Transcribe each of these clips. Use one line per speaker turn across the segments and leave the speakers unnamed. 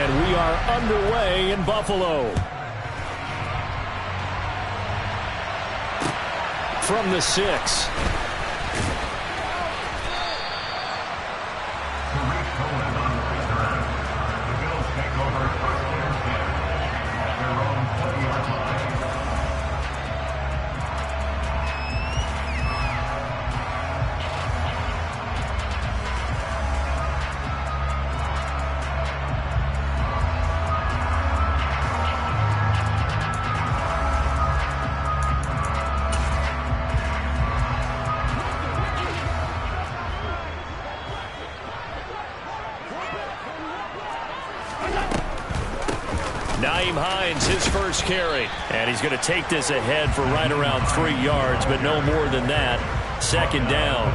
And we are underway in Buffalo. From the 6. His first carry, and he's going to take this ahead for right around 3 yards, but no more than that. Second down.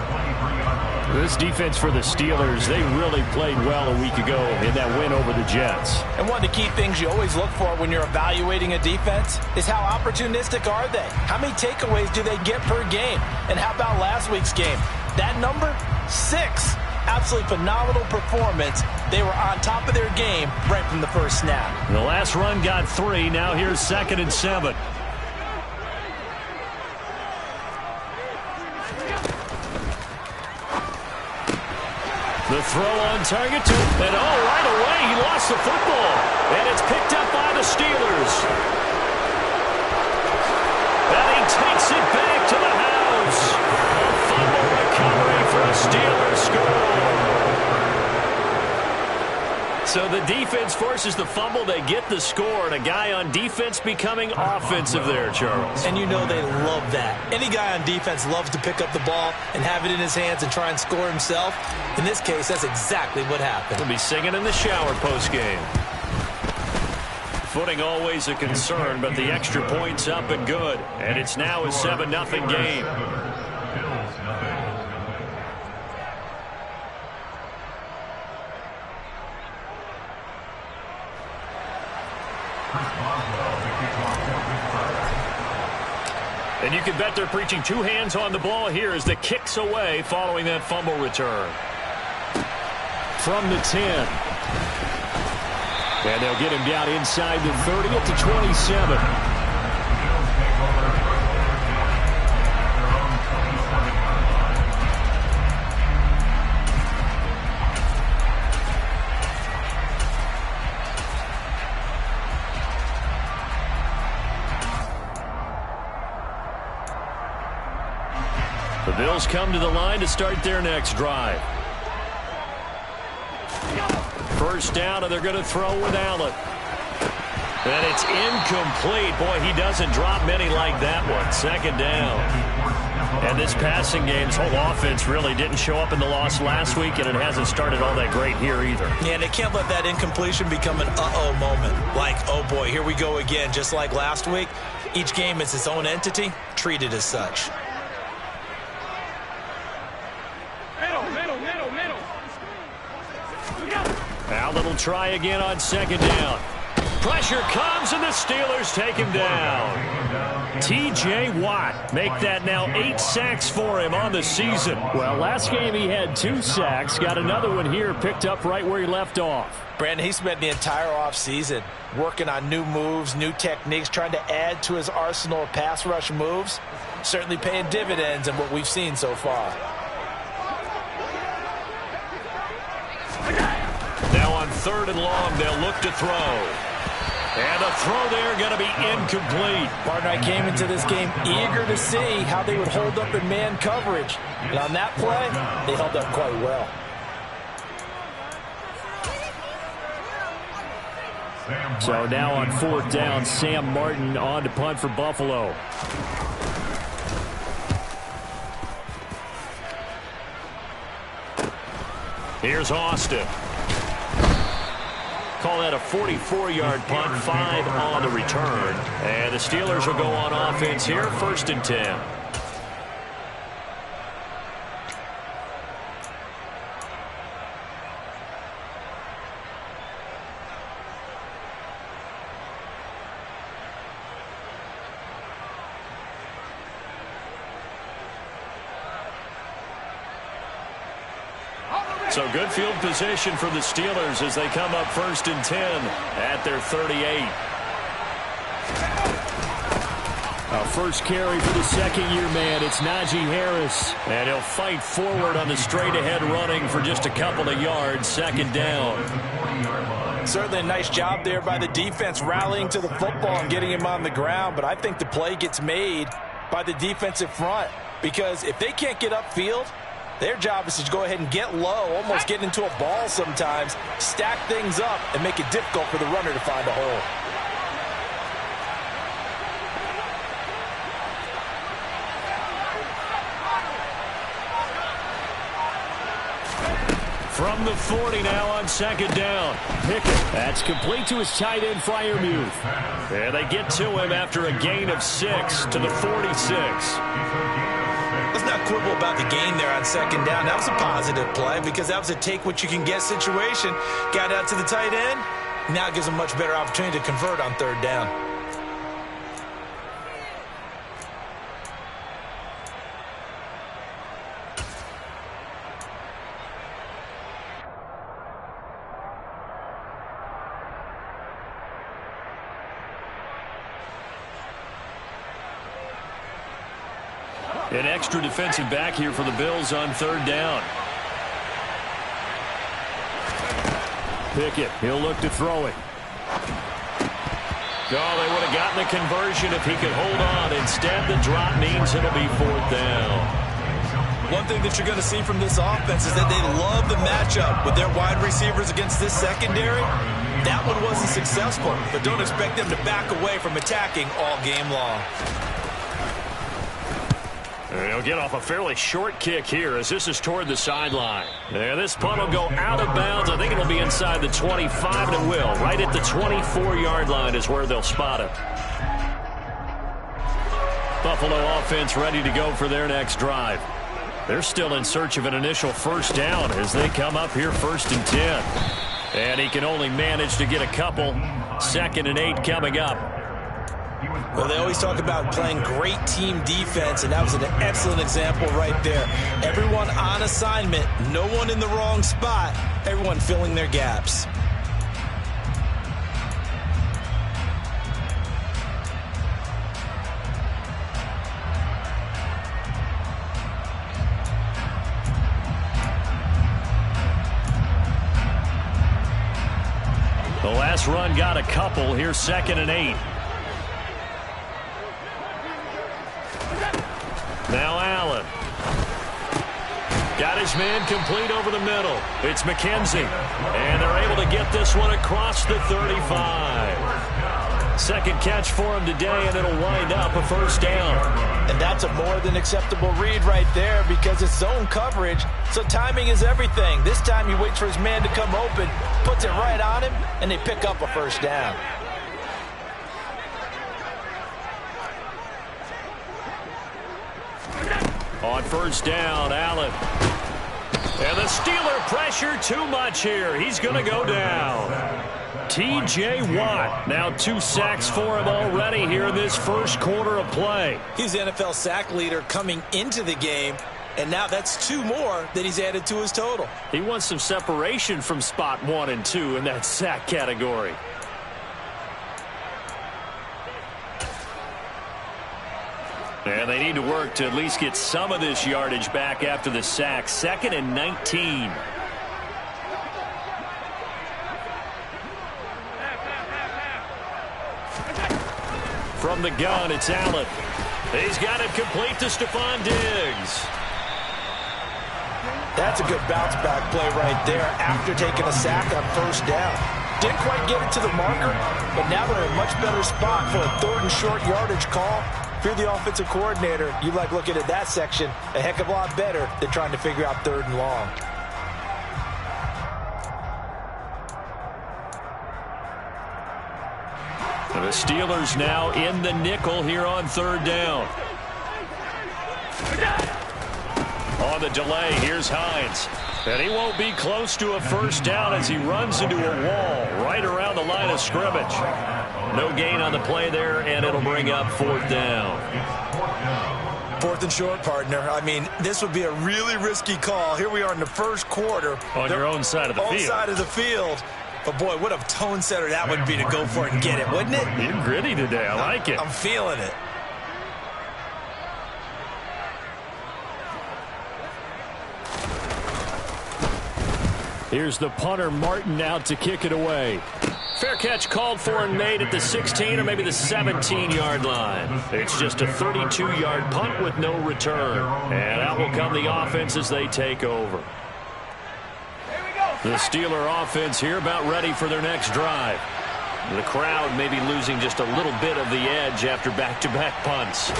This defense for the Steelers, they really played well a week ago in that win over the Jets.
And one of the key things you always look for when you're evaluating a defense is how opportunistic are they? How many takeaways do they get per game? And how about last week's game? That number, 6. Absolutely phenomenal performance. They were on top of their game right from the first snap.
The last run got 3. Now here's 2nd and 7. The throw on target to him. And right away he lost the football. And it's picked up by the Steelers. And he takes it back to the house. A fumble recovery for a Steelers score. So the defense forces the fumble. They get the score. And a guy on defense becoming offensive there, Charles.
And you know they love that. Any guy on defense loves to pick up the ball and have it in his hands and try and score himself. In this case, that's exactly what happened.
He'll be singing in the shower postgame. Footing always a concern, but the extra point's up and good. And it's now a 7-0 game. And you can bet they're preaching 2 hands on the ball here as the kick's away following that fumble return. From the 10. And they'll get him down inside the 30 at the 27. The Bills come to the line to start their next drive. First down, and they're going to throw with Allen. And it's incomplete. Boy, he doesn't drop many like that one. Second down. And this passing game's whole offense really didn't show up in the loss last week, and it hasn't started all that great here either.
Yeah, and they can't let that incompletion become an uh-oh moment. Like, oh boy, here we go again, just like last week. Each game is its own entity, treated as such.
Allen will try again on second down. Pressure comes, and the Steelers take him down. T.J. Watt make that now 8 sacks for him on the season. Well, last game he had 2 sacks. Got another one here picked up right where he left off.
Brandon, he spent the entire offseason working on new moves, new techniques, trying to add to his arsenal of pass rush moves. Certainly paying dividends in what we've seen so far.
Now on 3rd and long, they'll look to throw. And the throw there going to be incomplete.
Partner, I came into this game eager to see how they would hold up in man coverage. And on that play, they held up quite well.
So now on 4th down, Sam Martin on to punt for Buffalo. Here's Austin. Call that a 44-yard punt, 5 on the return. And the Steelers will go on offense here, 1st and 10. So good field position for the Steelers as they come up 1st and 10 at their 38. A first carry for the second-year man. It's Najee Harris. And he'll fight forward on the straight-ahead running for just a couple of yards. 2nd down.
Certainly a nice job there by the defense rallying to the football and getting him on the ground. But I think the play gets made by the defensive front. Because if they can't get upfield, their job is to go ahead and get low, almost get into a ball sometimes, stack things up, and make it difficult for the runner to find a hole.
From the 40 now on 2nd down. Pickett. That's complete to his tight end, Freiermuth. And they get to him after a gain of 6 to the 46.
Let's not quibble about the gain there on 2nd down. That was a positive play because that was a take-what-you-can-get situation. Got out to the tight end. Now it gives him a much better opportunity to convert on 3rd down.
An extra defensive back here for the Bills on 3rd down. Pickett, he'll look to throw it. Oh, they would have gotten the conversion if he could hold on. Instead, the drop means it'll be 4th down.
One thing that you're going to see from this offense is that they love the matchup with their wide receivers against this secondary. That one wasn't successful, but don't expect them to back away from attacking all game long.
He'll get off a fairly short kick here as this is toward the sideline. And this punt will go out of bounds. I think it'll be inside the 25, and it will. Right at the 24-yard line is where they'll spot it. Buffalo offense ready to go for their next drive. They're still in search of an initial 1st down as they come up here 1st and 10. And he can only manage to get a couple. 2nd and 8 coming up.
Well, they always talk about playing great team defense, and that was an excellent example right there. Everyone on assignment, no one in the wrong spot, everyone filling their gaps.
The last run got a couple. Here's 2nd and 8. Now Allen. Got his man complete over the middle. It's McKenzie. And they're able to get this one across the 35. 2nd catch for him today, and it'll wind up a 1st down.
And that's a more than acceptable read right there because it's zone coverage, so timing is everything. This time he waits for his man to come open, puts it right on him, and they pick up a 1st down.
On 1st down, Allen. And the Steeler pressure too much here. He's going to go down. T.J. Watt, now 2 sacks for him already here in this 1st quarter of play.
He's the NFL sack leader coming into the game, and now that's 2 more that he's added to his total.
He wants some separation from spot 1 and 2 in that sack category. And they need to work to at least get some of this yardage back after the sack. 2nd and 19. From the gun, it's Allen. He's got it complete to Stephon Diggs.
That's a good bounce back play right there after taking a sack on 1st down. Didn't quite get it to the marker, but now they're in a much better spot for a 3rd and short yardage call. If you're the offensive coordinator, you like looking at that section a heck of a lot better than trying to figure out 3rd and long.
And the Steelers now in the nickel here on 3rd down. On the delay, here's Hines. And he won't be close to a 1st down as he runs into a wall right around the line of scrimmage. No gain on the play there, and it'll bring up 4th down.
4th and short, partner. I mean, this would be a really risky call. Here we are in the first quarter.
On your own side of the field.
Own side of the field. But, boy, what a tone setter that would be to go for it and get it, wouldn't it?
You're gritty today. I like it.
I'm feeling it.
Here's the punter, Martin, out to kick it away. Fair catch called for and made at the 16 or maybe the 17-yard line. It's just a 32-yard punt with no return. And out will come the offense as they take over. The Steeler offense here about ready for their next drive. The crowd may be losing just a little bit of the edge after back-to-back punts.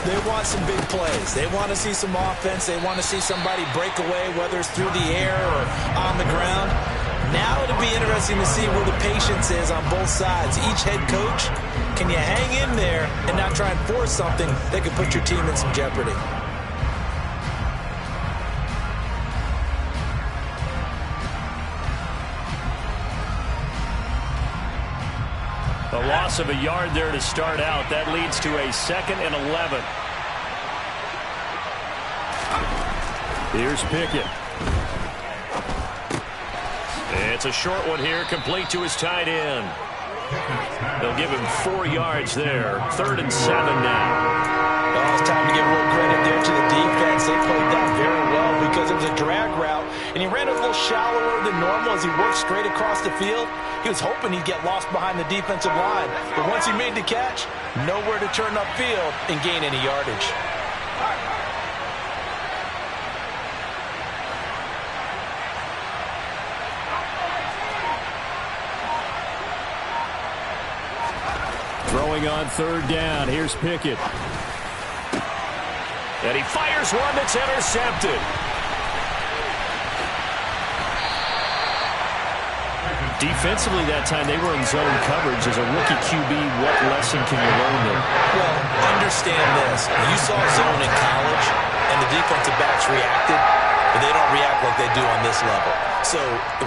They want some big plays. They want to see some offense. They want to see somebody break away, whether it's through the air or on the ground. Now it'll be interesting to see where the patience is on both sides. Each head coach, can you hang in there and not try and force something that could put your team in some jeopardy?
A loss of a yard there to start out. That leads to a 2nd and 11. Here's Pickett. It's a short one here, complete to his tight end. They'll give him 4 yards there. 3rd and 7 now.
Well, it's time to give a little credit there to the defense. They played that very well because it was a drag route, and he ran a little shallower than normal as he worked straight across the field. He was hoping he'd get lost behind the defensive line, but once he made the catch, nowhere to turn upfield and gain any yardage.
Throwing on 3rd down. Here's Pickett. And he fires one that's intercepted. Defensively that time, they were in zone coverage. As a rookie QB, what lesson can you learn there?
Well, understand this. You saw zone in college, and the defensive backs reacted, but they don't react like they do on this level. So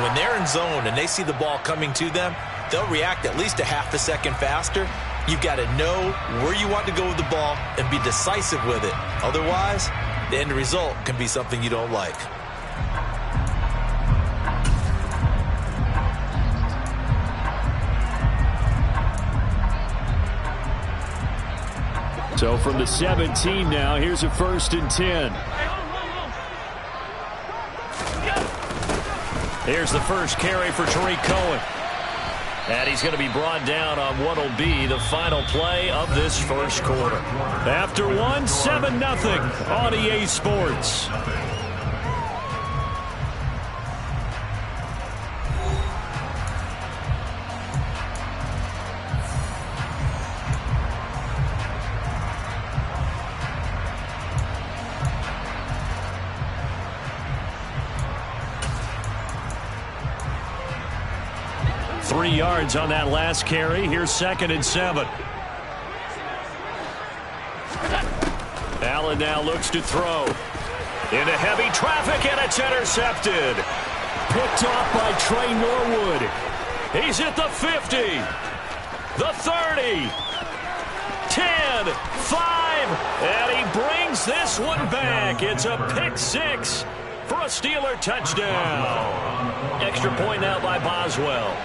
when they're in zone and they see the ball coming to them, they'll react at least a half a second faster. You've got to know where you want to go with the ball and be decisive with it. Otherwise, the end result can be something you don't like.
So from the 17 now, here's a 1st and 10. Here's the first carry for Tariq Cohen. And he's going to be brought down on what will be the final play of this first quarter. After one, 7-0 on EA Sports. Yards on that last carry. Here's 2nd and 7. Allen now looks to throw. Into heavy traffic, and it's intercepted. Picked off by Trey Norwood. He's at the 50. The 30. 10. 5. And he brings this one back. It's a pick 6 for a Steeler touchdown. Extra point now by Boswell.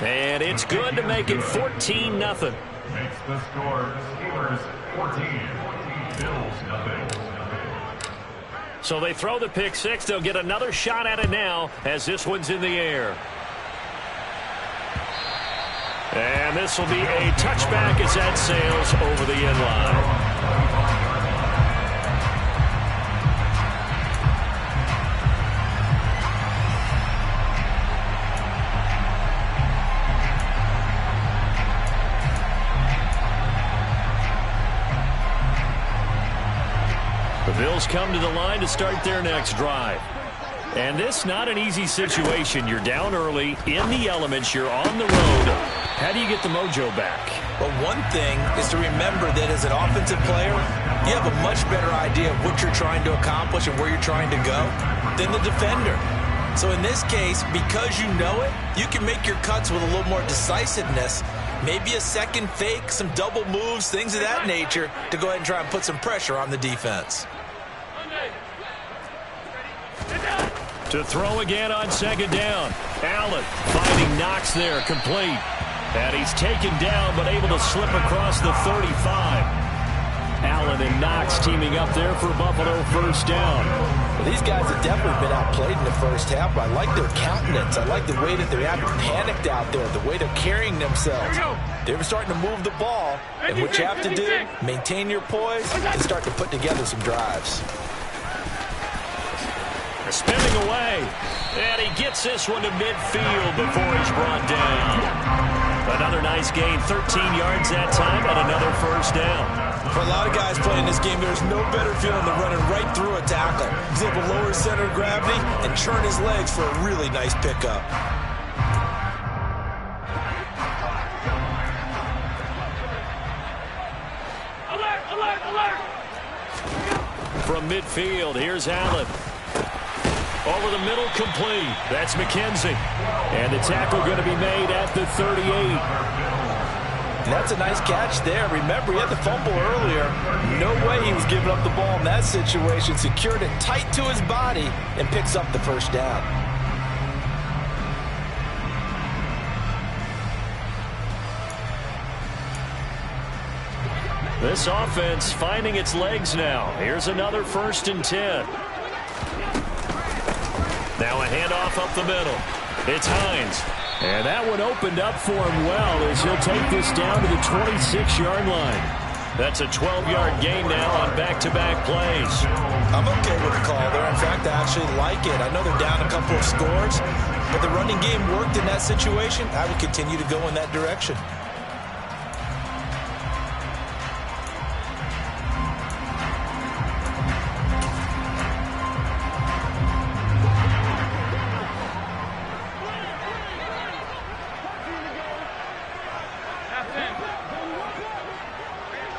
And it's good to make it 14-0.
Makes the score Steelers 14, Bills 0.
So they throw the pick 6. They'll get another shot at it now as this one's in the air. And this will be a touchback as that sails over the end line. The Bills come to the line to start their next drive. And this not an easy situation. You're down early, in the elements, you're on the road. How do you get the mojo back?
Well, one thing is to remember that as an offensive player, you have a much better idea of what you're trying to accomplish and where you're trying to go than the defender. So in this case, because you know it, you can make your cuts with a little more decisiveness. Maybe a second fake, some double moves, things of that nature to go ahead and try and put some pressure on the defense.
To throw again on second down. Allen finding Knox there, complete. And he's taken down, but able to slip across the 35. Allen and Knox teaming up there for Buffalo first down.
Well, these guys have definitely been outplayed in the first half, but I like their countenance. I like the way that they're acting panicked out there, the way they're carrying themselves. They're starting to move the ball, and what you have to do, maintain your poise and start to put together some drives.
Spinning away, and he gets this one to midfield before he's brought down. Another nice gain, 13 yards that time, and another first down.
For a lot of guys playing this game, there's no better feeling than running right through a tackle. He's able to lower his center of gravity and churn his legs for a really nice pickup.
Alert, alert, alert! From midfield, here's Allen. Over the middle, complete. That's McKenzie. And the tackle going to be made at the 38.
And that's a nice catch there. Remember, he had the fumble earlier. No way he was giving up the ball in that situation. Secured it tight to his body and picks up the first down.
This offense finding its legs now. Here's another 1st and 10. Now a handoff up the middle. It's Hines. And that one opened up for him well as he'll take this down to the 26-yard line. That's a 12-yard gain now on back-to-back plays.
I'm okay with the call there. In fact, I actually like it. I know they're down a couple of scores, but the running game worked in that situation. I would continue to go in that direction.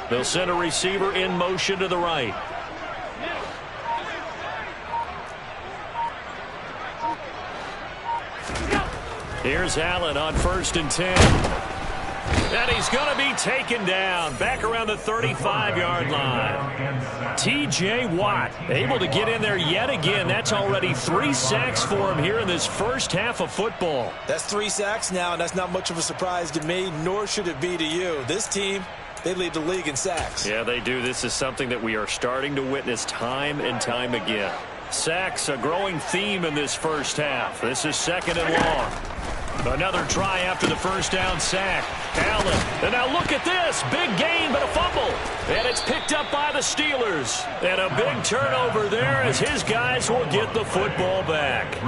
They'll send a receiver in motion to the right. Here's Allen on 1st and 10. And he's going to be taken down back around the 35-yard line. T.J. Watt able to get in there yet again. That's already 3 sacks for him here in this first half of football.
That's 3 sacks now, and that's not much of a surprise to me, nor should it be to you. This team, they lead the league in sacks.
Yeah, they do. This is something that we are starting to witness time and time again. Sacks, a growing theme in this first half. This is 2nd and long. Another try after the first down sack. Allen. And now look at this. Big gain, but a fumble. And it's picked up by the Steelers. And a big turnover there as his guys will get the football back.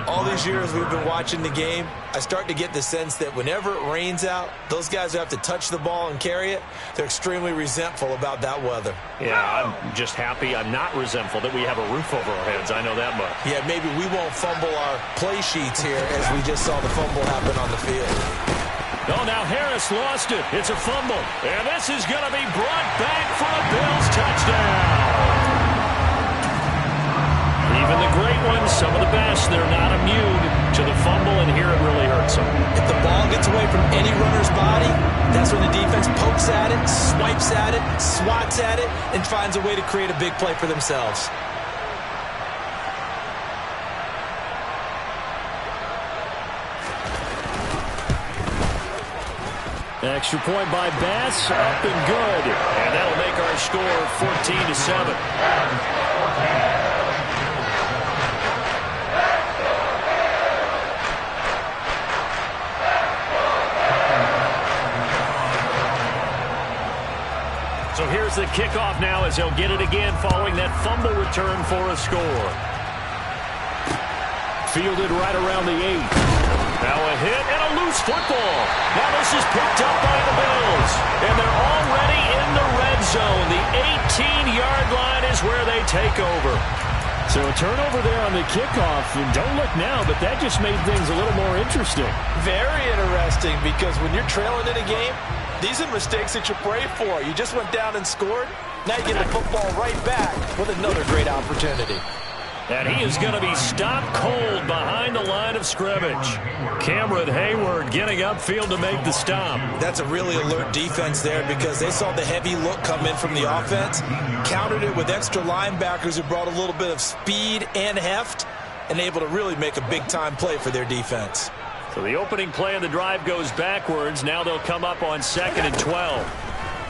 All these years we've been watching the game, I start to get the sense that whenever it rains out, those guys who have to touch the ball and carry it, they're extremely resentful about that weather.
Yeah, I'm just happy I'm not resentful that we have a roof over our heads. I know that much.
Yeah, maybe we won't fumble our play sheets here as we just saw the fumble happen on the field.
Oh, now Harris lost it. It's a fumble. And this is going to be brought back for a Bills touchdown. Even the great ones, some of the best, they're not immune to the fumble, and here it really hurts them.
If the ball gets away from any runner's body, that's when the defense pokes at it, swipes at it, swats at it, and finds a way to create a big play for themselves.
Extra point by Bass, up and good. And that'll make our score 14-7. So here's the kickoff now as he'll get it again following that fumble return for a score. Fielded right around the 8. Now a hit and a loose football. Now this is picked up by the Bills. And they're already in the red zone. The 18-yard line is where they take over. So a turnover there on the kickoff. And don't look now, but that just made things a little more interesting.
Very interesting, because when you're trailing in a game, these are mistakes that you pray for. You just went down and scored. Now you get the football right back with another great opportunity.
And he is going to be stopped cold behind the line of scrimmage. Cameron Hayward getting upfield to make the stop.
That's a really alert defense there because they saw the heavy look come in from the offense, countered it with extra linebackers who brought a little bit of speed and heft, and able to really make a big-time play for their defense.
So the opening play of the drive goes backwards. Now they'll come up on 2nd and 12.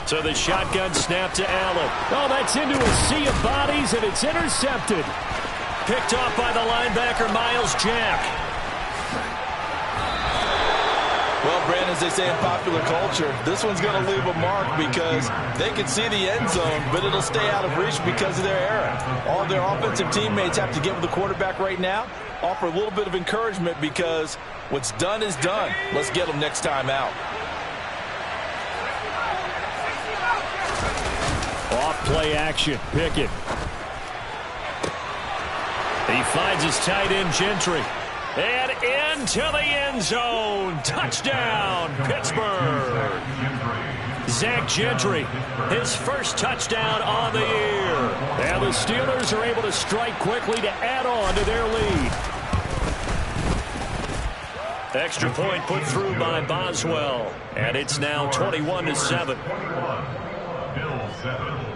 So the shotgun snap to Allen. Oh, that's into a sea of bodies, and it's intercepted. Picked off by the linebacker, Miles Jack.
Well, Brandon, as they say in popular culture, this one's going to leave a mark because they can see the end zone, but it'll stay out of reach because of their error. All their offensive teammates have to get with the quarterback right now, offer a little bit of encouragement because what's done is done. Let's get them next time out.
Off play action, Pickett. He finds his tight end, Gentry. And into the end zone. Touchdown, Pittsburgh. Zach Gentry, his first touchdown on the year. And the Steelers are able to strike quickly to add on to their lead. Extra point put through by Boswell. And it's now 21-7.
Bills 7.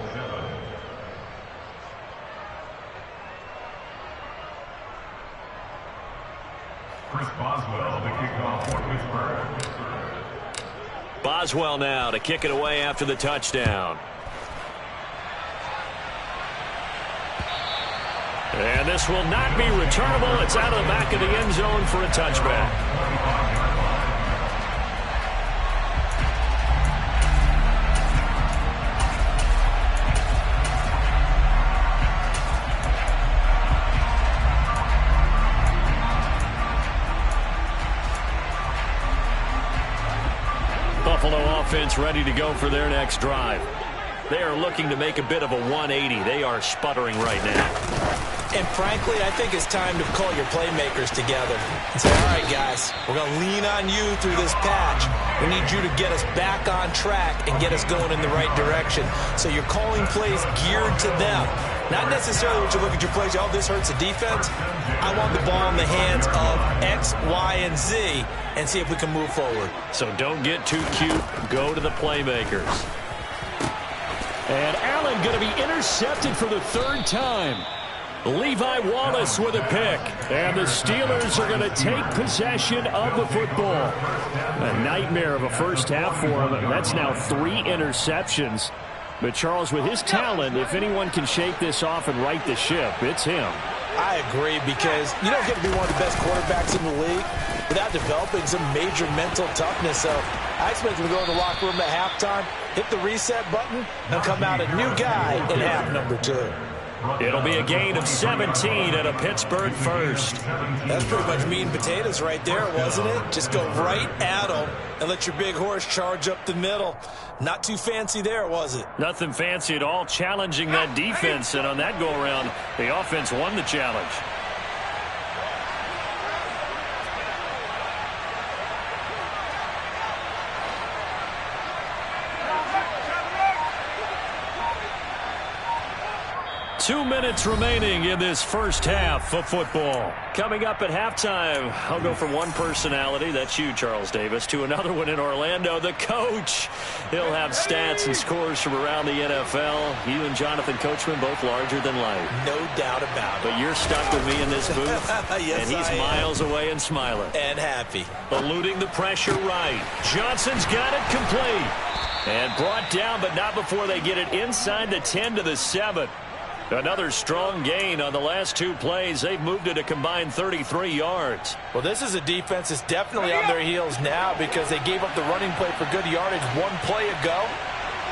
Chris Boswell, the kickoff for Pittsburgh.
Boswell now to kick it away after the touchdown. And this will not be returnable. It's out of the back of the end zone for a touchback. Buffalo offense ready to go for their next drive. They are looking to make a bit of a 180. They are sputtering right now.
And frankly, I think it's time to call your playmakers together and say, all right, guys, we're going to lean on you through this patch. We need you to get us back on track and get us going in the right direction. So you're calling plays geared to them. Not necessarily what you look at your plays, oh, this hurts the defense. I want the ball in the hands of X, Y, and Z and see if we can move forward.
So don't get too cute. Go to the playmakers. And Allen going to be intercepted for the third time. Levi Wallace with a pick. And the Steelers are going to take possession of the football. A nightmare of a first half for him. That's now 3 interceptions. But Charles, with his talent, if anyone can shake this off and right the ship, it's him.
I agree, because you don't get to be one of the best quarterbacks in the league without developing some major mental toughness. So I expect him to go in the locker room at halftime, hit the reset button, and come out a new guy in half number 2.
It'll be a gain of 17 and a Pittsburgh first.
That's pretty much meat and potatoes right there, wasn't it? Just go right at them and let your big horse charge up the middle. Not too fancy there, was it?
Nothing fancy at all, challenging that defense. And on that go-around, the offense won the challenge. Two minutes remaining in this first half of football. Coming up at halftime, I'll go from one personality, that's you, Charles Davis, to another one in Orlando, the coach. He'll have stats and scores from around the NFL. You and Jonathan Coachman, both larger than life.
No doubt about it.
But you're stuck with me in this booth.
Yes,
and he's miles away and smiling.
And happy.
Eluding the pressure right. Johnson's got it complete. And brought down, but not before they get it inside the 10 to the 7. Another strong gain on the last 2 plays. They've moved it a combined 33 yards.
Well, this is a defense that's definitely on their heels now because they gave up the running play for good yardage 1 play ago.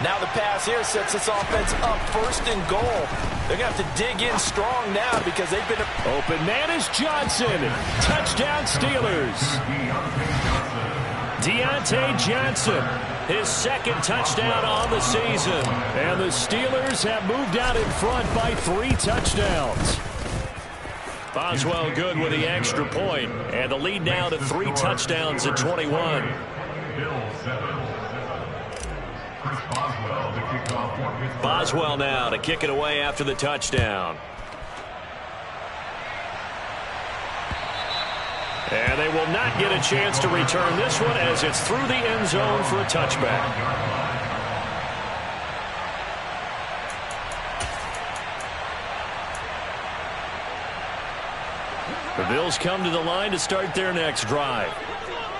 Now the pass here sets this offense up 1st and goal. They're going to have to dig in strong now because they've been...
Open man is Johnson. Touchdown Steelers. Deontay Johnson, his 2nd touchdown on the season. And the Steelers have moved out in front by 3 touchdowns. Boswell good with the extra point. And the lead now to 3 touchdowns at 21. Boswell now to kick it away after the touchdown. And they will not get a chance to return this one as it's through the end zone for a touchback. The Bills come to the line to start their next drive.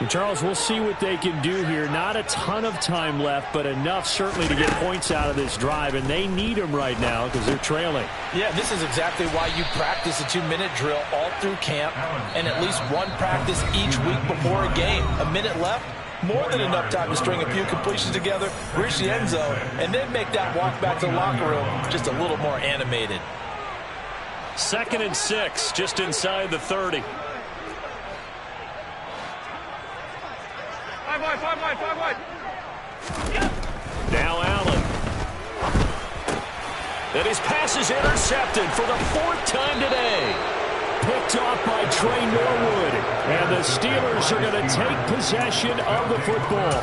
And Charles, we'll see what they can do here. Not a ton of time left, but enough certainly to get points out of this drive, and they need them right now because they're trailing.
Yeah, this is exactly why you practice a 2-minute drill all through camp and at least one practice each week before a game. A minute left, more than enough time to string a few completions together, reach the end zone, and then make that walk back to the locker room just a little more animated.
2nd and 6, just inside the 30. Now Allen. And his pass is intercepted for the 4th time today.
Picked off by Trey Norwood. And the Steelers are going to take possession of the football.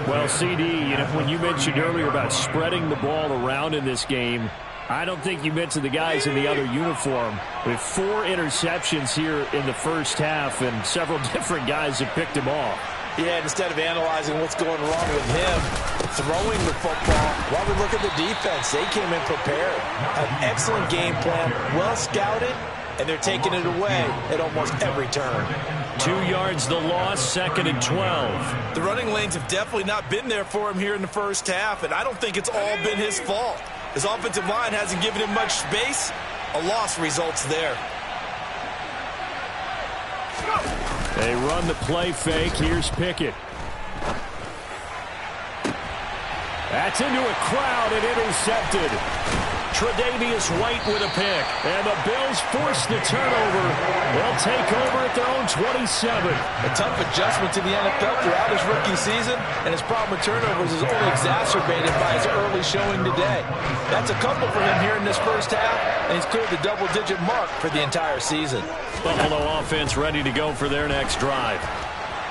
Well, CD, when you mentioned earlier about spreading the ball around in this game, I don't think you mentioned the guys in the other uniform. With 4 interceptions here in the first half, and several different guys have picked him off.
Yeah, instead of analyzing what's going wrong with him, throwing the football, while we look at the defense, they came in prepared. An excellent game plan, well scouted, and they're taking it away at almost every turn.
2 yards the loss, 2nd and 12.
The running lanes have definitely not been there for him here in the first half, and I don't think it's all been his fault. His offensive line hasn't given him much space. A loss results there.
They run the play fake. Here's Pickett. That's into a crowd and intercepted.
Tre'Davious White with a pick.
And the Bills force the turnover. They'll take over at their own 27.
A tough adjustment to the NFL throughout his rookie season, and his problem with turnovers is only exacerbated by his early showing today. That's a couple for him here in this first half, and he's cleared the double-digit mark for the entire season.
Buffalo offense ready to go for their next drive.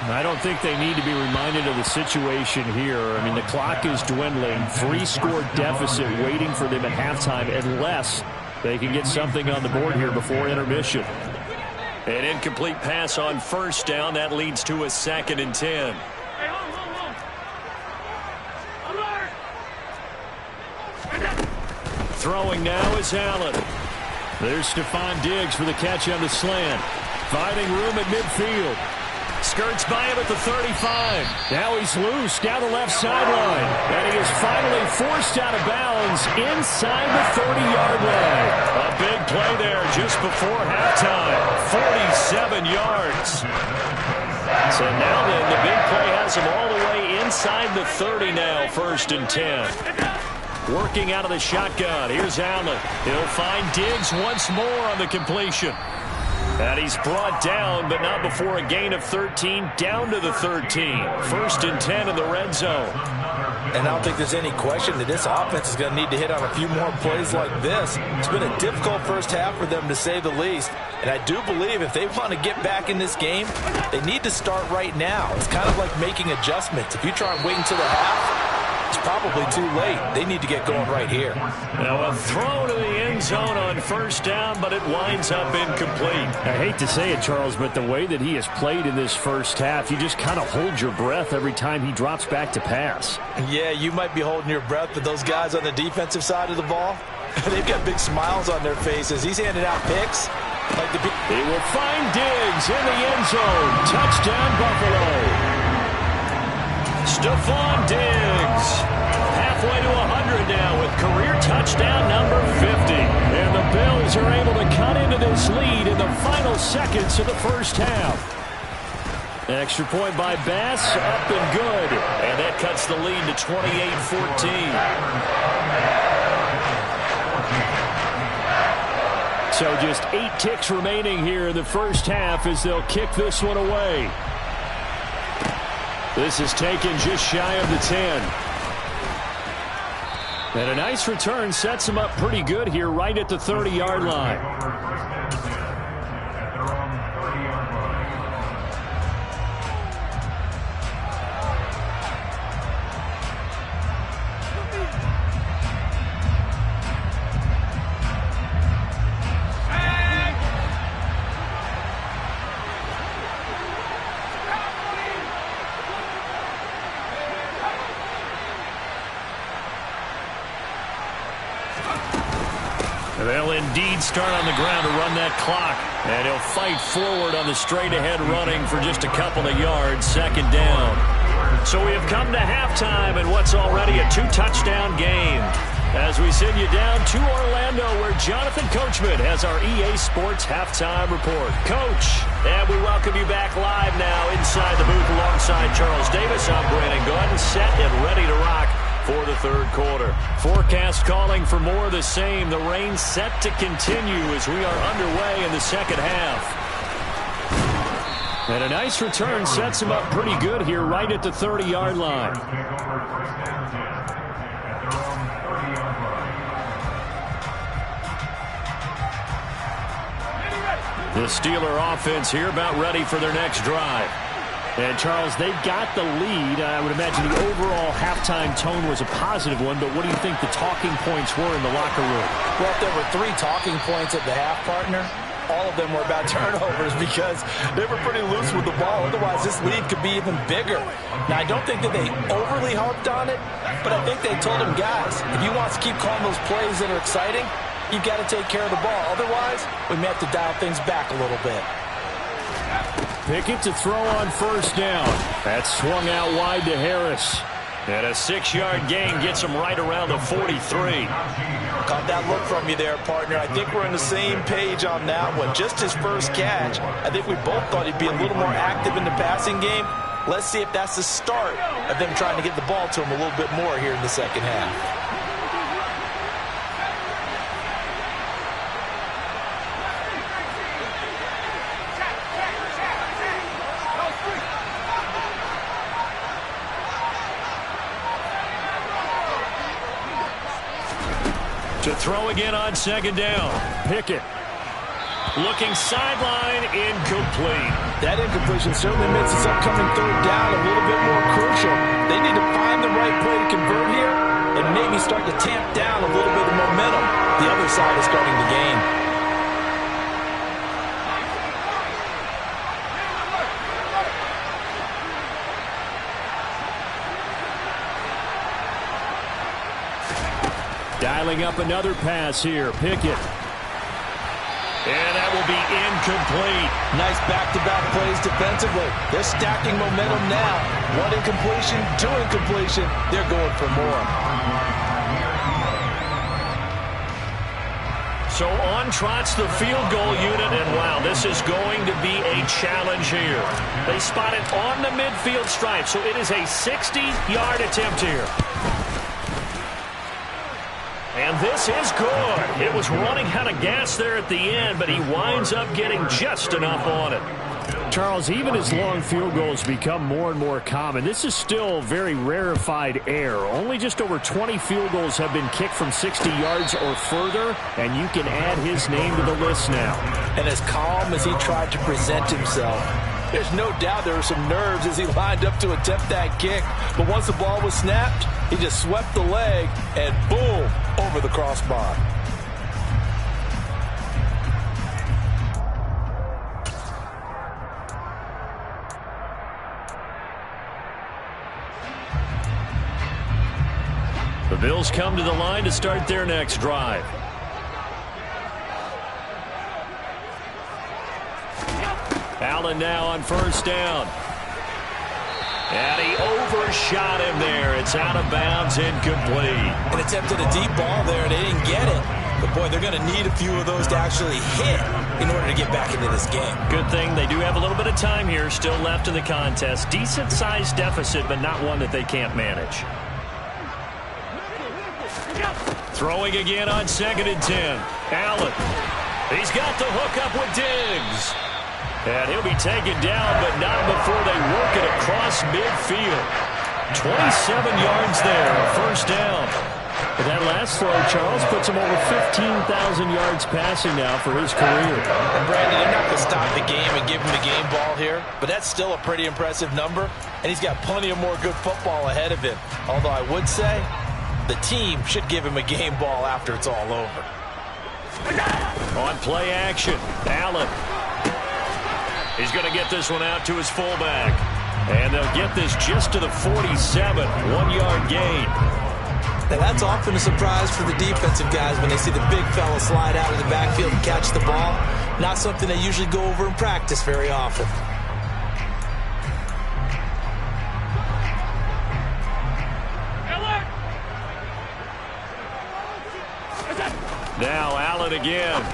I don't think they need to be reminded of the situation here. I mean, the clock is dwindling. 3-score deficit waiting for them at halftime unless they can get something on the board here before intermission.
An incomplete pass on 1st down. That leads to a 2nd and 10. Throwing now is Allen.
There's Stephon Diggs for the catch on the slant. Finding room at midfield.
Skirts by him at the 35.
Now he's loose down the left sideline. And he is finally forced out of bounds inside the 30-yard line.
A big play there just before halftime. 47 yards. So now then, the big play has him all the way inside the 30 now, 1st and 10. Working out of the shotgun. Here's Allen. He'll find Diggs once more on the completion. And he's brought down, but not before a gain of 13, down to the 13. 1st and 10 in the red zone.
And I don't think there's any question that this offense is going to need to hit on a few more plays like this. It's been a difficult first half for them, to say the least. And I do believe if they want to get back in this game, they need to start right now. It's kind of like making adjustments. If you try and wait until the half, it's probably too late. They need to get going right here.
Now a throw to the end zone on 1st down, but it winds up incomplete.
I hate to say it, Charles, but the way that he has played in this first half, you just kind of hold your breath every time he drops back to pass.
Yeah, you might be holding your breath, but those guys on the defensive side of the ball, they've got big smiles on their faces. He's handing out picks.
He will find Diggs in the end zone. Touchdown, Buffalo.
Stephon Diggs, halfway to 100 now with career touchdown number 50.
And the Bills are able to cut into this lead in the final seconds of the first half. Extra point by Bass, up and good.
And that cuts the lead to 28-14.
So just 8 ticks remaining here in the first half as they'll kick this one away. This is taken just shy of the 10. And a nice return sets him up pretty good here right at the 30-yard line.
They'll indeed start on the ground to run that clock. And he'll fight forward on the straight-ahead running for just a couple of yards. Second down. So we have come to halftime in what's already a 2-touchdown game. As we send you down to Orlando, where Jonathan Coachman has our EA Sports Halftime Report. Coach, and we welcome you back live now inside the booth alongside Charles Davis. I'm Brandon Gordon, set and ready to rock for the third quarter. Forecast calling for more of the same. The rain set to continue as we are underway in the second half. And a nice return sets him up pretty good here right at the 30-yard line. The Steeler offense here about ready for their next drive. And, Charles, they've got the lead. I would imagine the overall halftime tone was a positive one, but what do you think the talking points were in the locker room?
Well, if there were 3 talking points at the half, partner, all of them were about turnovers because they were pretty loose with the ball. Otherwise, this lead could be even bigger. Now, I don't think that they overly harped on it, but I think they told him, guys, if you want to keep calling those plays that are exciting, you've got to take care of the ball. Otherwise, we may have to dial things back a little bit.
Pickett to throw on first down. That's swung out wide to Harris.
And a 6-yard gain gets him right around the 43.
Caught that look from you there, partner. I think we're on the same page on that one. Just his first catch. I think we both thought he'd be a little more active in the passing game. Let's see if that's the start of them trying to get the ball to him a little bit more here in the second half.
To throw again on second down.
Pickett.
Looking sideline, incomplete.
That incompletion certainly makes this upcoming third down a little bit more crucial. They need to find the right play to convert here and maybe start to tamp down a little bit of momentum. The other side is starting to gain.
Dialing up another pass here. Pickett.
And that will be incomplete.
Nice back-to-back plays defensively. They're stacking momentum now. 1 incompletion, 2 incompletion. They're going for more.
So on trots the field goal unit, and wow, this is going to be a challenge here. They spot it on the midfield stripe, so it is a 60-yard attempt here. And this is good. It was running out of gas there at the end, but he winds up getting just enough on it.
Charles, even as long field goals become more and more common, this is still very rarefied air. Only just over 20 field goals have been kicked from 60 yards or further, and you can add his name to the list now.
And as calm as he tried to present himself, there's no doubt there were some nerves as he lined up to attempt that kick. But once the ball was snapped, he just swept the leg and boom, over the crossbar.
The Bills come to the line to start their next drive. Allen now on first down. And he overshot him there. It's out of bounds, incomplete.
An attempt at a deep ball there, and they didn't get it. But, boy, they're going to need a few of those to actually hit in order to get back into this game.
Good thing they do have a little bit of time here still left in the contest. Decent-sized deficit, but not one that they can't manage. Throwing again on 2nd and 10. Allen. He's got the hook up with Diggs. And he'll be taken down, but not before they work it across midfield. 27 yards there, first down.
But that last throw, Charles, puts him over 15,000 yards passing now for his career.
And Brandon, they're not going to stop the game and give him the game ball here, but that's still a pretty impressive number, and he's got plenty of more good football ahead of him. Although I would say the team should give him a game ball after it's all over.
On play action, Allen. He's going to get this one out to his fullback. And they'll get this just to the 47. 1-yard gain.
And that's often a surprise for the defensive guys when they see the big fella slide out of the backfield and catch the ball. Not something they usually go over in practice very often.
Now Allen again.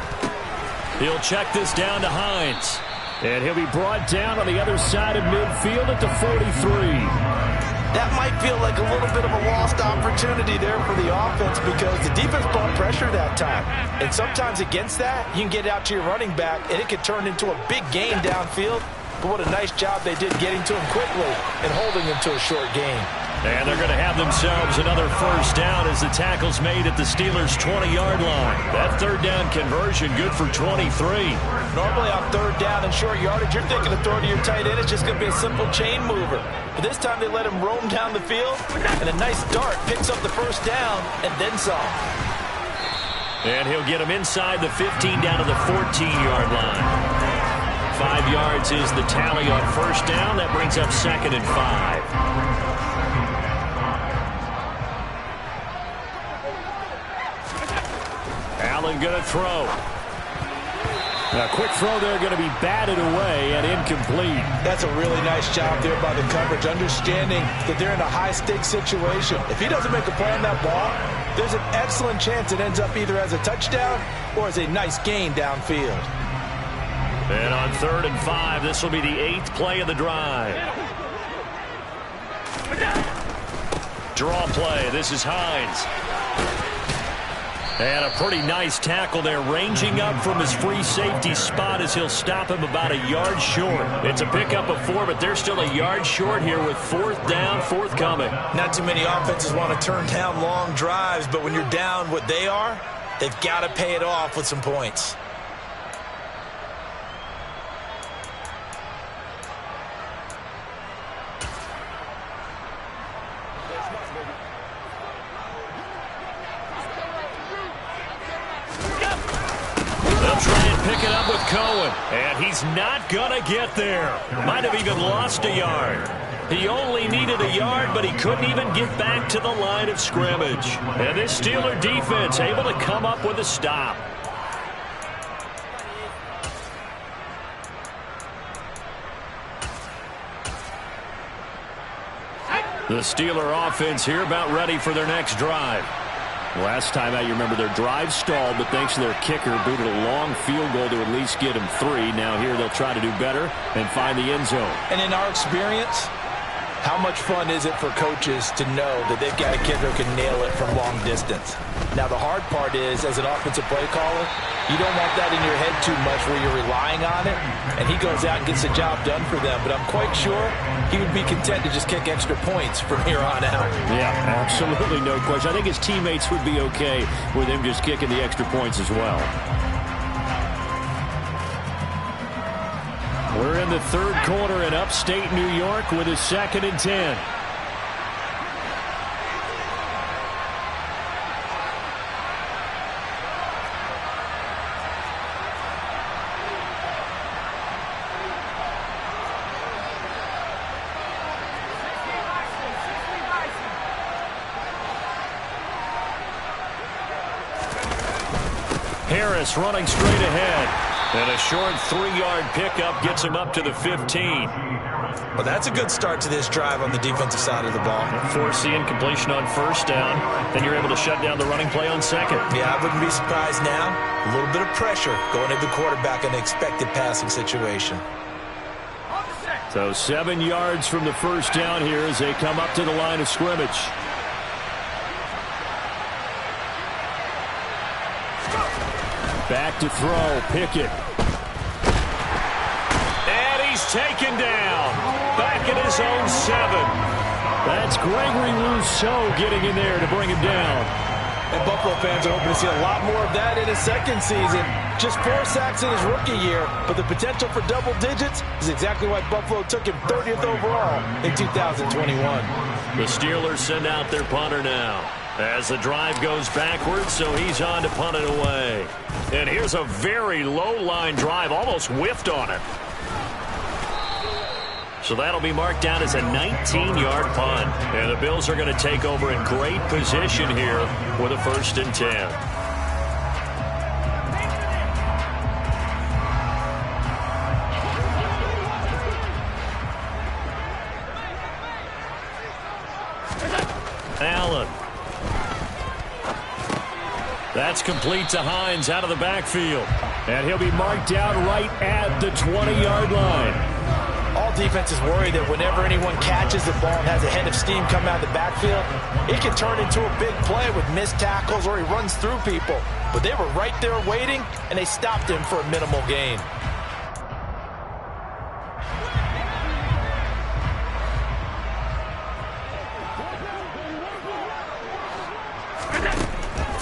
He'll check this down to Hines.
And he'll be brought down on the other side of midfield at the 43.
That might feel like a little bit of a lost opportunity there for the offense because the defense brought pressure that time. And sometimes against that, you can get out to your running back, and it could turn into a big gain downfield. But what a nice job they did getting to him quickly and holding him to a short gain.
And they're going to have themselves another first down as the tackle's made at the Steelers' 20-yard line. That third down conversion good for 23.
Normally on third down and short yardage, you're thinking of throwing to your tight end. It's just going to be a simple chain mover. But this time they let him roam down the field, and a nice dart picks up the first down and then some.
And he'll get him inside the 15 down to the 14-yard line. 5 yards is the tally on first down. That brings up 2nd and 5. Allen going to throw.
A quick throw there going to be batted away and incomplete.
That's a really nice job there by the coverage, understanding that they're in a high-stakes situation. If he doesn't make a play on that ball, there's an excellent chance it ends up either as a touchdown or as a nice gain downfield.
And on 3rd and 5, this will be the 8th play of the drive. Draw play. This is Hines. And a pretty nice tackle there, ranging up from his free safety spot as he'll stop him about a yard short. It's a pickup of 4, but they're still a yard short here with 4th down, forthcoming.
Not too many offenses want to turn down long drives, but when you're down what they are, they've got to pay it off with some points.
Pick it up with Cohen, and he's not going to get there. Might have even lost a yard. He only needed a yard, but he couldn't even get back to the line of scrimmage. And this Steeler defense able to come up with a stop. The Steeler offense here about ready for their next drive.
Last time out, you remember their drive stalled, but thanks to their kicker, booted a long field goal to at least get them 3. Now here they'll try to do better and find the end zone.
And in our experience, how much fun is it for coaches to know that they've got a kid who can nail it from long distance? Now the hard part is, as an offensive play caller, you don't want that in your head too much where you're relying on it, and he goes out and gets the job done for them. But I'm quite sure he would be content to just kick extra points from here on out.
Yeah, absolutely no question. I think his teammates would be okay with him just kicking the extra points as well. We're in the 3rd quarter in upstate New York with a 2nd and 10.
Harris running straight ahead. And a short 3-yard pickup gets him up to the 15.
Well, that's a good start to this drive on the defensive side of the ball.
Force the incompletion on first down. Then you're able to shut down the running play on 2nd.
Yeah, I wouldn't be surprised now. A little bit of pressure going into the quarterback in an expected passing situation.
So 7 yards from the first down here as they come up to the line of scrimmage. Back to throw, Pickett.
And he's taken down. Back at his own 7.
That's Gregory Rousseau getting in there to bring him down.
And Buffalo fans are hoping to see a lot more of that in his second season. Just 4 sacks in his rookie year, but the potential for double digits is exactly why Buffalo took him 30th overall in 2021.
The Steelers send out their punter now as the drive goes backwards, so he's on to punt it away. And here's a very low-line drive, almost whiffed on it. So that'll be marked down as a 19-yard punt. And the Bills are going to take over in great position here with a 1st and 10. Allen. That's complete to Hines out of the backfield.
And he'll be marked down right at the 20-yard line.
All defenses worry that whenever anyone catches the ball and has a head of steam coming out of the backfield, it can turn into a big play with missed tackles or he runs through people. But they were right there waiting, and they stopped him for a minimal gain.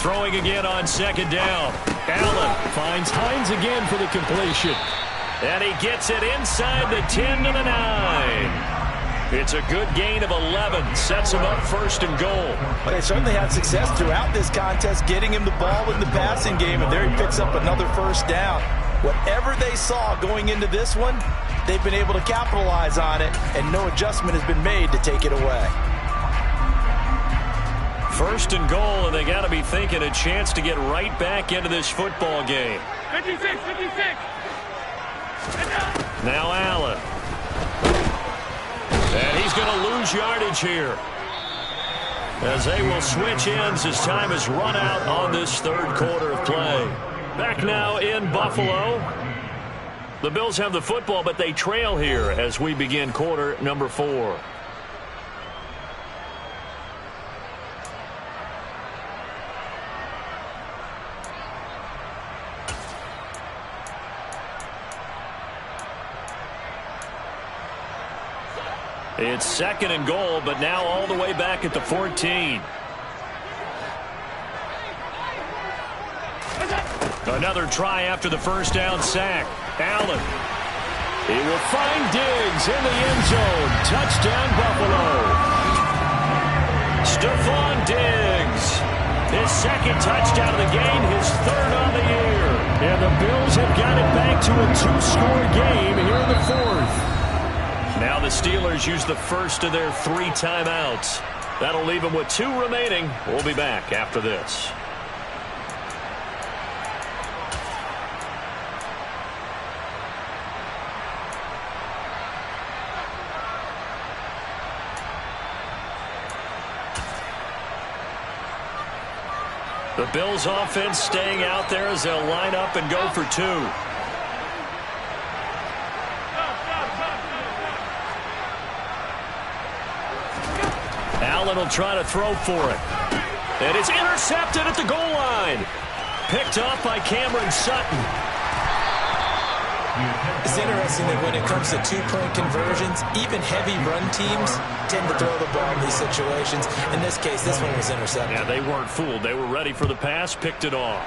Throwing again on 2nd down. Allen finds Hines again for the completion. And he gets it inside the 10 to the 9. It's a good gain of 11. Sets him up 1st and goal.
Well, they certainly had success throughout this contest getting him the ball in the passing game, and there he picks up another 1st down. Whatever they saw going into this one, they've been able to capitalize on it, and no adjustment has been made to take it away.
1st and goal, and they got to be thinking a chance to get right back into this football game.
56.
Now Allen. And he's going to lose yardage here, as they will switch ends as time has run out on this 3rd quarter of play. Back now in Buffalo. The Bills have the football, but they trail here as we begin quarter number 4. It's 2nd and goal, but now all the way back at the 14. Another try after the 1st down sack. Allen. He will find Diggs in the end zone. Touchdown, Buffalo. Tffl Diggs. His 2nd touchdown of the game, his 3rd on the year.
And the Bills have got it back to a 2-score game here in the 4th.
Now the Steelers use the 1st of their 3 timeouts. That'll leave them with 2 remaining. We'll be back after this. The Bills offense staying out there as they'll line up and go for 2. Allen will try to throw for it. And it's intercepted at the goal line. Picked off by Cameron Sutton.
It's interesting that when it comes to 2-point conversions, even heavy run teams tend to throw the ball in these situations. In this case, this one was intercepted.
Yeah, they weren't fooled. They were ready for the pass, picked it off.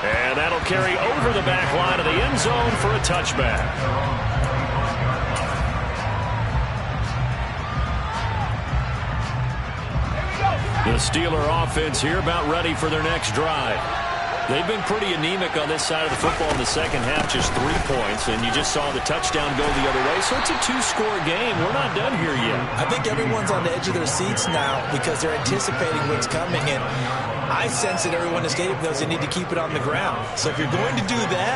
And that'll carry over the back line of the end zone for a touchback. The Steeler offense here about ready for their next drive. They've been pretty anemic on this side of the football in the 2nd half, just 3 points, and you just saw the touchdown go the other way, so it's a 2-score game. We're not done here yet.
I think everyone's on the edge of their seats now because they're anticipating what's coming, and I sense that everyone in the stadium knows they need to keep it on the ground. So if you're going to do that,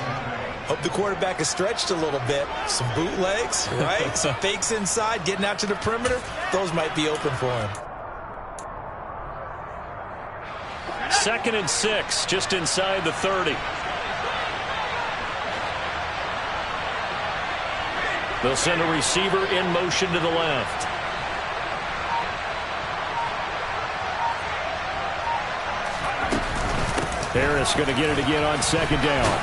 hope the quarterback is stretched a little bit. Some bootlegs, right? Some fakes inside, getting out to the perimeter. Those might be open for him.
2nd and 6, just inside the 30. They'll send a receiver in motion to the left.
Harris going to get it again on 2nd down.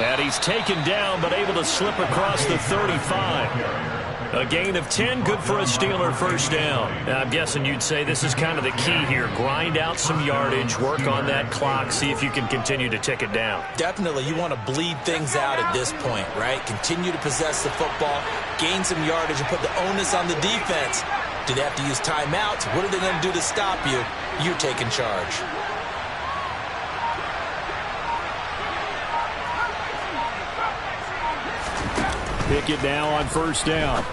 And he's taken down, but able to slip across the 35. A gain of 10, good for a Steeler 1st down. I'm guessing you'd say this is kind of the key here. Grind out some yardage, work on that clock, see if you can continue to tick it down.
Definitely, you want to bleed things out at this point, right? Continue to possess the football, gain some yardage, and put the onus on the defense. Do they have to use timeouts? What are they going to do to stop you? You're taking charge.
Pickett now on first down.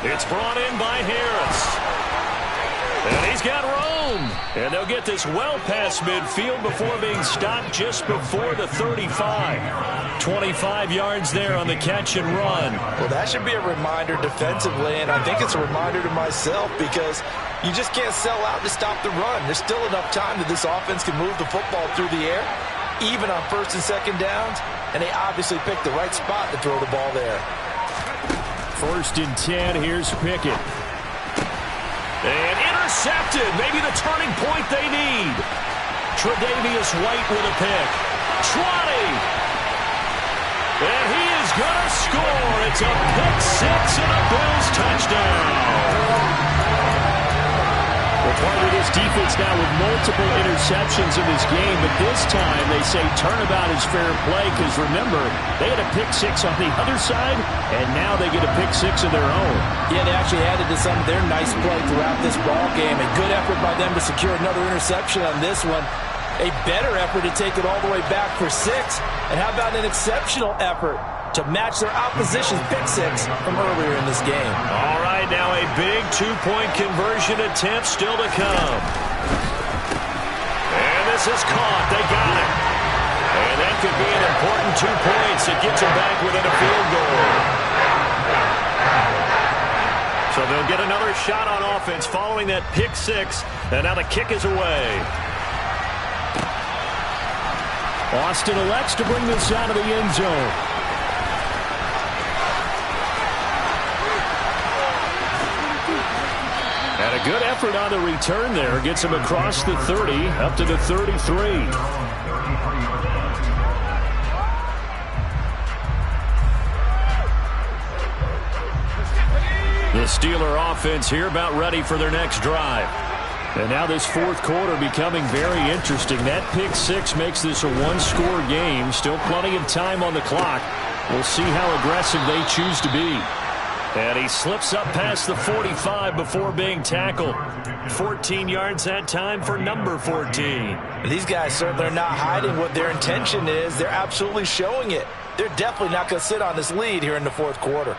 It's brought in by Harris. And he's got room. And they'll get this well past midfield before being stopped just before the 35. 25 yards there on the catch and run.
Well, that should be a reminder defensively, and I think it's a reminder to myself because you just can't sell out to stop the run. There's still enough time that this offense can move the football through the air, even on first and second downs, and they obviously picked the right spot to throw the ball there.
First and 10, here's Pickett.
And intercepted, maybe the turning point they need. Tre'Davious White with a pick. 20. And he is going to score. It's a pick six and a Bills touchdown. Well, part of this defense now with multiple interceptions in this game, but this time they say turnabout is fair play because, remember, they had a pick six on the other side, and now they get a pick six of their own.
Yeah, they actually added to some of their nice play throughout this ball game. A good effort by them to secure another interception on this one. A better effort to take it all the way back for six. And how about an exceptional effort to match their opposition's pick six from earlier in this game.
All right, now a big two-point conversion attempt still to come. And this is caught. They got it. And that could be an important 2 points. It gets them back within a field goal. So they'll get another shot on offense following that pick six. And now the kick is away.
Austin elects to bring this out of the end zone. And a good effort on the return there. Gets him across the 30, up to the 33.
The Steeler offense here about ready for their next drive.
And now this fourth quarter becoming very interesting. That pick six makes this a one-score game. Still plenty of time on the clock. We'll see how aggressive they choose to be.
And he slips up past the 45 before being tackled. 14 yards that time for number 14.
These guys certainly are not hiding what their intention is. They're absolutely showing it. They're definitely not going to sit on this lead here in the fourth quarter.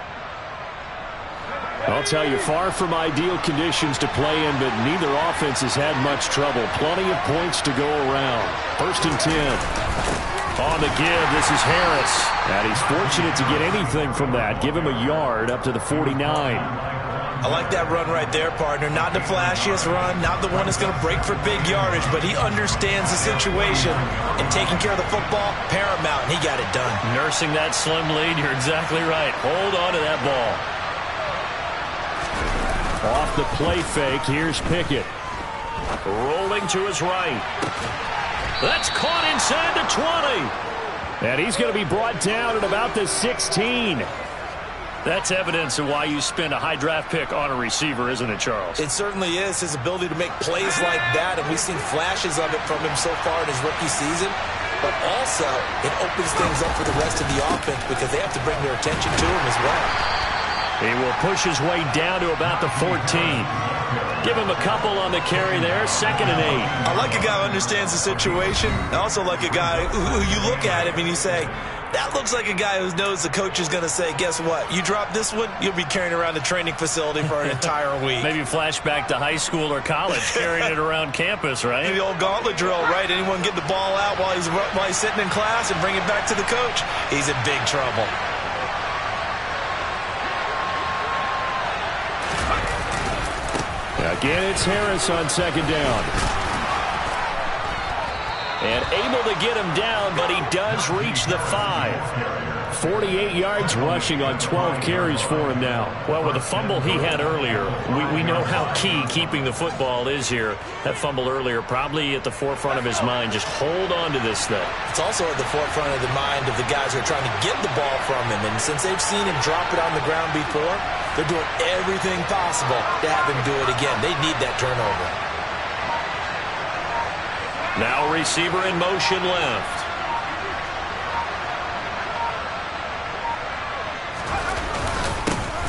I'll tell you, far from ideal conditions to play in, but neither offense has had much trouble. Plenty of points to go around. First and 10.
On the give, this is Harris.
And he's fortunate to get anything from that. Give him a yard up to the 49.
I like that run right there, partner. Not the flashiest run, not the one that's going to break for big yardage, but he understands the situation, and taking care of the football, paramount, and he got it done.
Nursing that slim lead, you're exactly right. Hold on to that ball.
Off the play fake, here's Pickett.
Rolling to his right. That's caught inside the 20.
And he's going to be brought down at about the 16.
That's evidence of why you spend a high draft pick on a receiver, isn't it, Charles?
It certainly is. His ability to make plays like that, and we've seen flashes of it from him so far in his rookie season. But also, it opens things up for the rest of the offense because they have to bring their attention to him as well.
He will push his way down to about the 14. Give him a couple on the carry there. 2nd and 8.
I like a guy who understands the situation. I also like a guy who you look at him and you say, that looks like a guy who knows the coach is going to say, guess what? You drop this one, you'll be carrying around the training facility for an entire week.
Maybe flashback to high school or college, carrying it around campus, right?
The old gauntlet drill, right? Anyone get the ball out while he's sitting in class and bring it back to the coach? He's in big trouble.
Again, it's Harris on 2nd down.
And able to get him down, but he does reach the 5.
48 yards rushing on 12 carries for him now.
Well, with the fumble he had earlier, we know how key keeping the football is here. That fumble earlier probably at the forefront of his mind. Just hold on to this thing.
It's also at the forefront of the mind of the guys who are trying to get the ball from him. And since they've seen him drop it on the ground before, they're doing everything possible to have him do it again. They need that turnover.
Now receiver in motion left.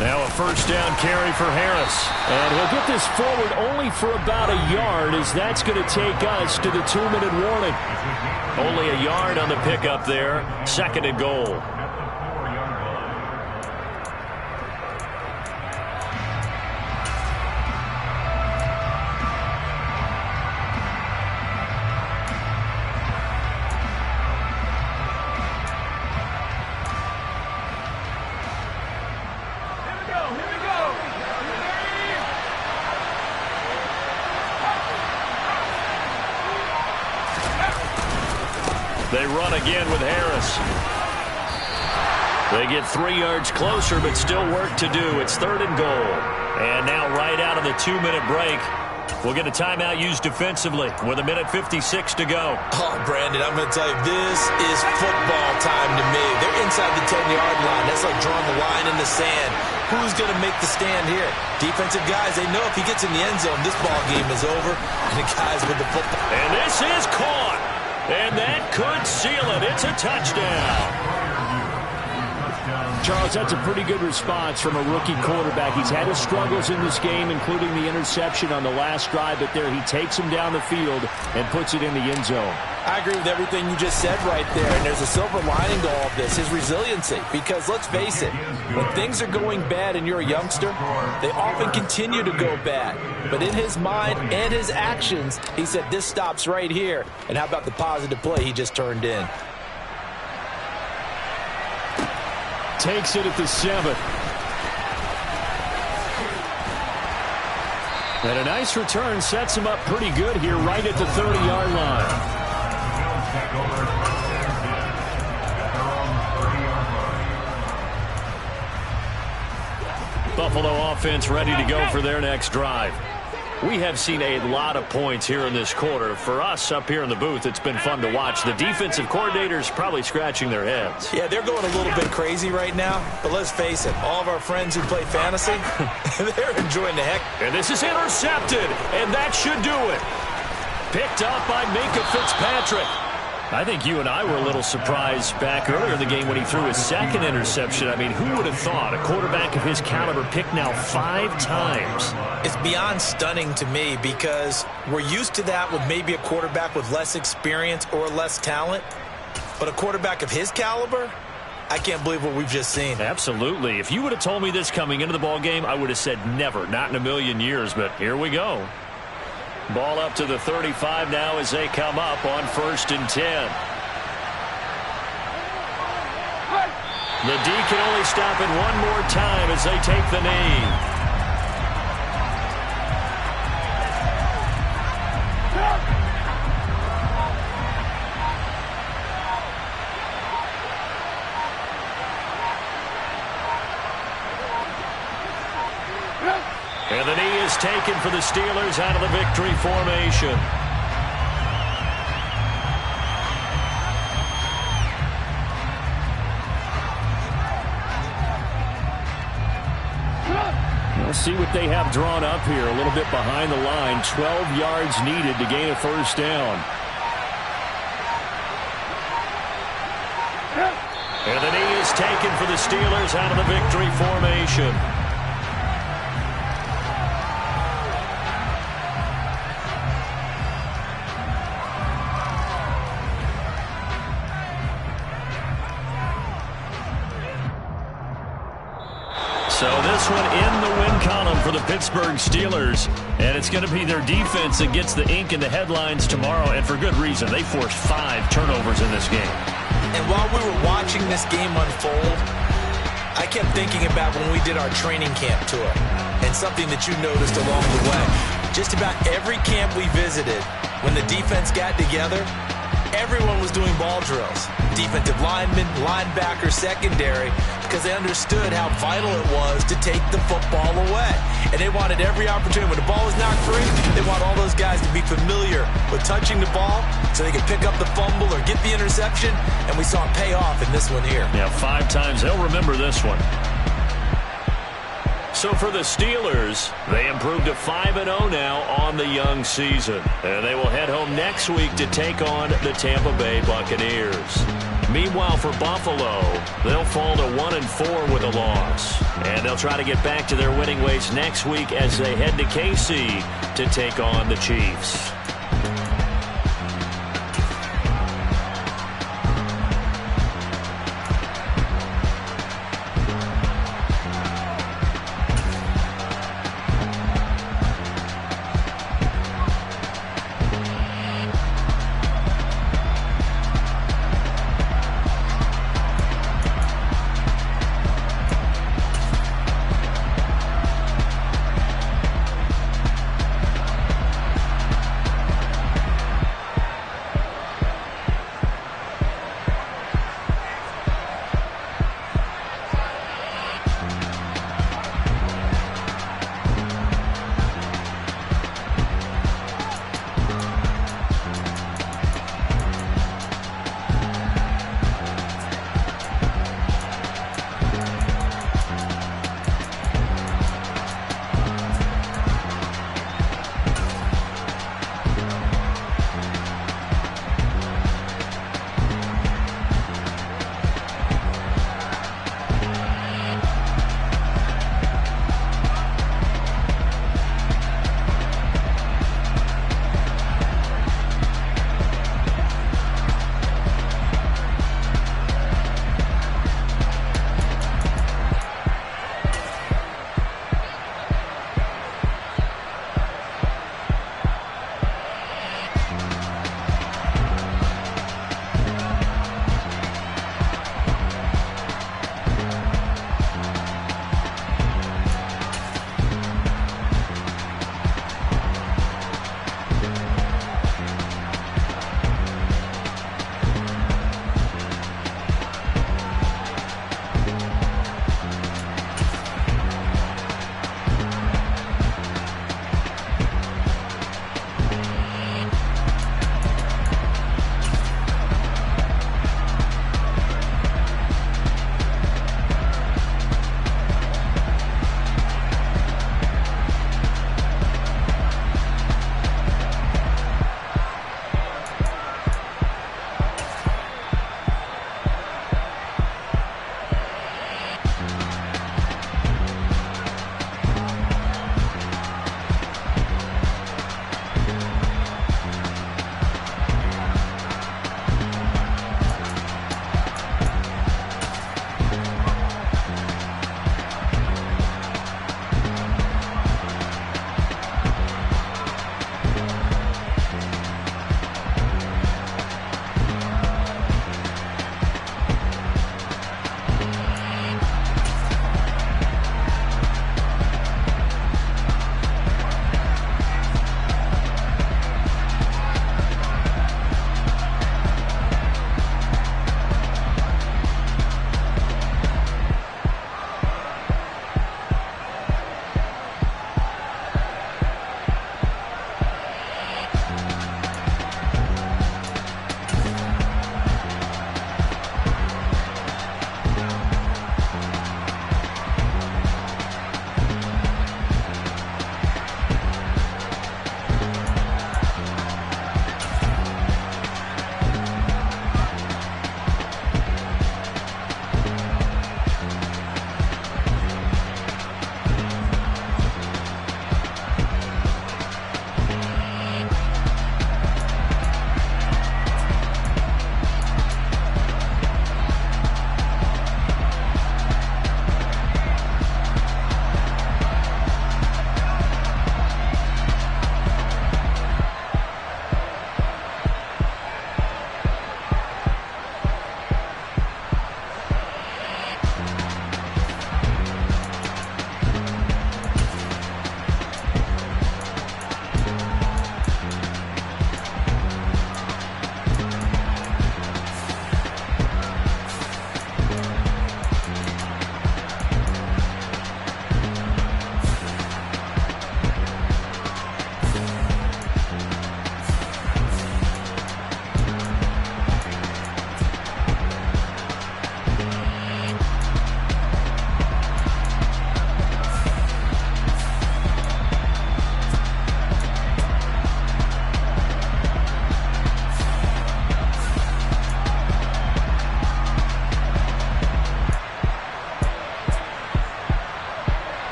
Now a first down carry for Harris.
And he'll get this forward only for about a yard, as that's going to take us to the 2-minute warning.
Only a yard on the pickup there. 2nd and goal. They run again with Harris. They get 3 yards closer, but still work to do. It's 3rd and goal. And now right out of the 2-minute break, we'll get a timeout used defensively with 1:56 to go.
Oh, Brandon, I'm going to tell you, this is football time to me. They're inside the 10-yard line. That's like drawing the line in the sand. Who's going to make the stand here? Defensive guys, they know if he gets in the end zone, this ball game is over. And the guys with the football.
And this is caught. And that could seal it. It's a touchdown.
Charles, that's a pretty good response from a rookie quarterback. He's had his struggles in this game, including the interception on the last drive, but there he takes him down the field and puts it in the end zone.
I agree with everything you just said right there, and there's a silver lining to all of this, his resiliency. Because let's face it, when things are going bad and you're a youngster, they often continue to go bad. But in his mind and his actions, he said, this stops right here. And how about the positive play he just turned in?
Takes it at the 7th. And a nice return sets him up pretty good here right at the 30-yard line.
Buffalo offense ready to go for their next drive. We have seen a lot of points here in this quarter. For us up here in the booth, it's been fun to watch. The defensive coordinators probably scratching their heads.
Yeah, they're going a little bit crazy right now. But let's face it, all of our friends who play fantasy, they're enjoying the heck.
And this is intercepted, and that should do it. Picked up by Minkah Fitzpatrick. I think you and I were a little surprised back earlier in the game when he threw his 2nd interception. I mean, who would have thought a quarterback of his caliber picked now 5 times?
It's beyond stunning to me because we're used to that with maybe a quarterback with less experience or less talent. But a quarterback of his caliber, I can't believe what we've just seen.
Absolutely. If you would have told me this coming into the ball game, I would have said never, not in a million years. But here we go. Ball up to the 35 now as they come up on 1st and 10. The D can only stop it one more time as they take the knee. And the knee is taken for the Steelers out of the victory formation.
We'll see what they have drawn up here. A little bit behind the line. 12 yards needed to gain a 1st down.
And the knee is taken for the Steelers out of the victory formation. So this one in the win column for the Pittsburgh Steelers. And it's going to be their defense that gets the ink in the headlines tomorrow. And for good reason. They forced 5 turnovers in this game.
And while we were watching this game unfold, I kept thinking about when we did our training camp tour. And something that you noticed along the way. Just about every camp we visited, when the defense got together, everyone was doing ball drills. Defensive linemen, linebackers, secondary, because they understood how vital it was to take the football away. And they wanted every opportunity. When the ball was knocked free, they want all those guys to be familiar with touching the ball so they can pick up the fumble or get the interception. And we saw it pay off in this one here.
Yeah, 5 times. They'll remember this one. So for the Steelers, they improved to 5-0 now on the young season. And they will head home next week to take on the Tampa Bay Buccaneers. Meanwhile, for Buffalo, they'll fall to 1-4 with a loss. And they'll try to get back to their winning ways next week as they head to KC to take on the Chiefs.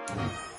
Buf.